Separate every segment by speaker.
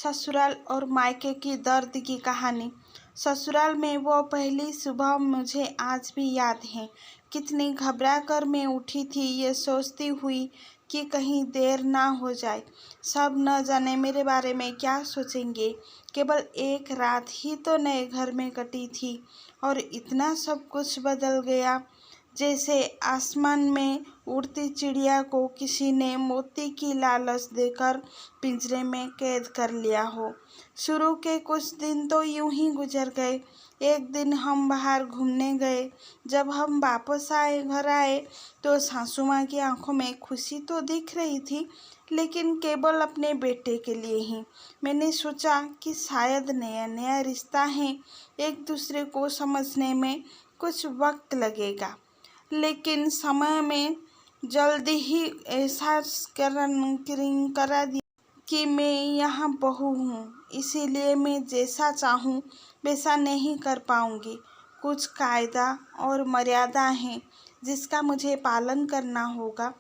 Speaker 1: ससुराल और मायके की दर्द की कहानी। ससुराल में वो पहली सुबह मुझे आज भी याद है। कितनी घबरा कर मैं उठी थी, ये सोचती हुई कि कहीं देर ना हो जाए। सब न जाने मेरे बारे में क्या सोचेंगे। केवल एक रात ही तो नए घर में कटी थी और इतना सब कुछ बदल गया, जैसे आसमान में उड़ती चिड़िया को किसी ने मोती की लालच देकर पिंजरे में कैद कर लिया हो। शुरू के कुछ दिन तो यूं ही गुजर गए। एक दिन हम बाहर घूमने गए। जब हम वापस घर आए तो सासू माँ की आंखों में खुशी तो दिख रही थी, लेकिन केवल अपने बेटे के लिए ही। मैंने सोचा कि शायद नया नया रिश्ता है, एक दूसरे को समझने में कुछ वक्त लगेगा। लेकिन समय में जल्दी ही एहसास करा दिया कि मैं यहाँ बहू हूँ, इसीलिए मैं जैसा चाहूँ वैसा नहीं कर पाऊँगी। कुछ कायदा और मर्यादा हैं जिसका मुझे पालन करना होगा,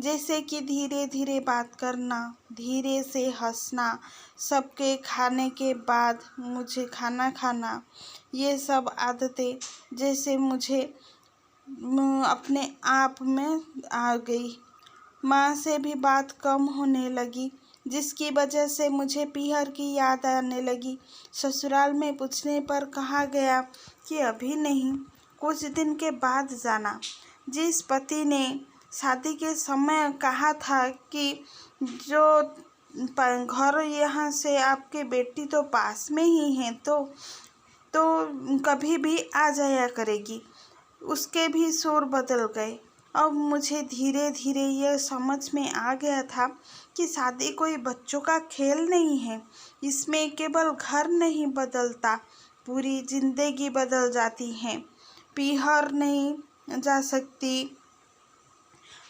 Speaker 1: जैसे कि धीरे धीरे बात करना, धीरे से हंसना, सबके खाने के बाद मुझे खाना खाना। ये सब आदतें जैसे मुझे अपने आप में आ गई। माँ से भी बात कम होने लगी, जिसकी वजह से मुझे पीहर की याद आने लगी। ससुराल में पूछने पर कहा गया कि अभी नहीं, कुछ दिन के बाद जाना। जिस पति ने शादी के समय कहा था कि जो घर यहाँ से आपके बेटी तो पास में ही है, तो कभी भी आ जाया करेगी, उसके भी सुर बदल गए। अब मुझे धीरे धीरे यह समझ में आ गया था कि शादी कोई बच्चों का खेल नहीं है। इसमें केवल घर नहीं बदलता, पूरी जिंदगी बदल जाती है। पीहर नहीं जा सकती।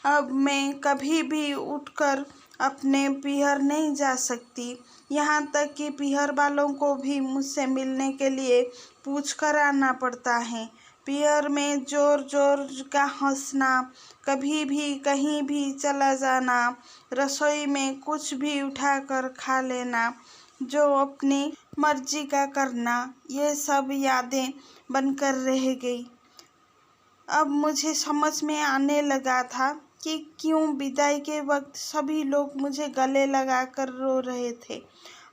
Speaker 1: अब मैं कभी भी उठकर अपने पीहर नहीं जा सकती। यहाँ तक कि पीहर वालों को भी मुझसे मिलने के लिए पूछ कर आना पड़ता है। पीहर में जोर जोर का हंसना, कभी भी कहीं भी चला जाना, रसोई में कुछ भी उठाकर खा लेना, जो अपनी मर्जी का करना, ये सब यादें बनकर रह गई। अब मुझे समझ में आने लगा था कि क्यों विदाई के वक्त सभी लोग मुझे गले लगाकर रो रहे थे।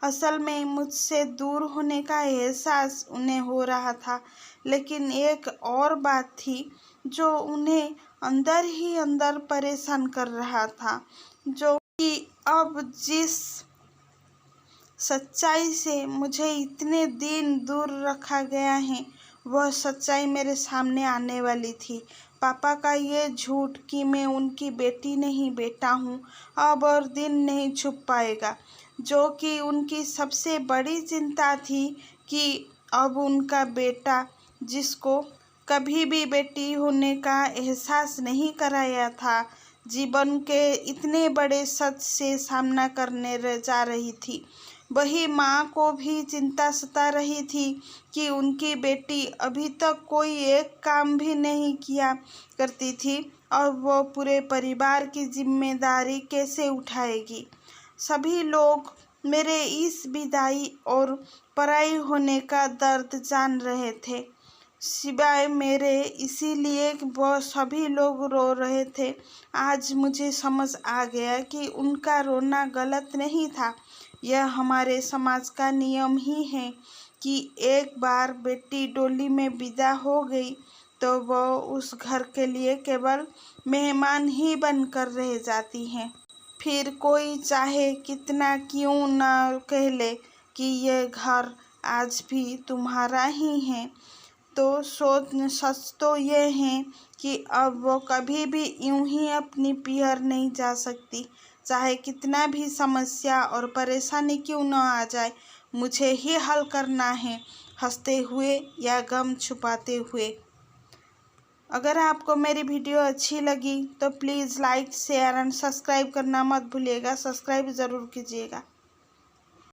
Speaker 1: असल में मुझसे दूर होने का एहसास उन्हें हो रहा था, लेकिन एक और बात थी जो उन्हें अंदर ही अंदर परेशान कर रहा था, जो कि अब जिस सच्चाई से मुझे इतने दिन दूर रखा गया है, वह सच्चाई मेरे सामने आने वाली थी। पापा का ये झूठ कि मैं उनकी बेटी नहीं बेटा हूँ, अब और दिन नहीं छुप पाएगा। जो कि उनकी सबसे बड़ी चिंता थी कि अब उनका बेटा, जिसको कभी भी बेटी होने का एहसास नहीं कराया था, जीवन के इतने बड़े सच से सामना करने जा रही थी। वही माँ को भी चिंता सता रही थी कि उनकी बेटी अभी तक कोई एक काम भी नहीं किया करती थी और वो पूरे परिवार की जिम्मेदारी कैसे उठाएगी। सभी लोग मेरे इस विदाई और पराई होने का दर्द जान रहे थे, सिवाय मेरे, इसीलिए वो सभी लोग रो रहे थे। आज मुझे समझ आ गया कि उनका रोना गलत नहीं था। यह हमारे समाज का नियम ही है कि एक बार बेटी डोली में विदा हो गई तो वो उस घर के लिए केवल मेहमान ही बनकर रह जाती हैं। फिर कोई चाहे कितना क्यों ना कह ले कि यह घर आज भी तुम्हारा ही है, तो सच तो यह है कि अब वो कभी भी यूं ही अपनी पीहर नहीं जा सकती। चाहे कितना भी समस्या और परेशानी क्यों न आ जाए, मुझे ही हल करना है, हंसते हुए या गम छुपाते हुए। अगर आपको मेरी वीडियो अच्छी लगी तो please like, share and subscribe करना मत भूलिएगा। सब्सक्राइब ज़रूर कीजिएगा।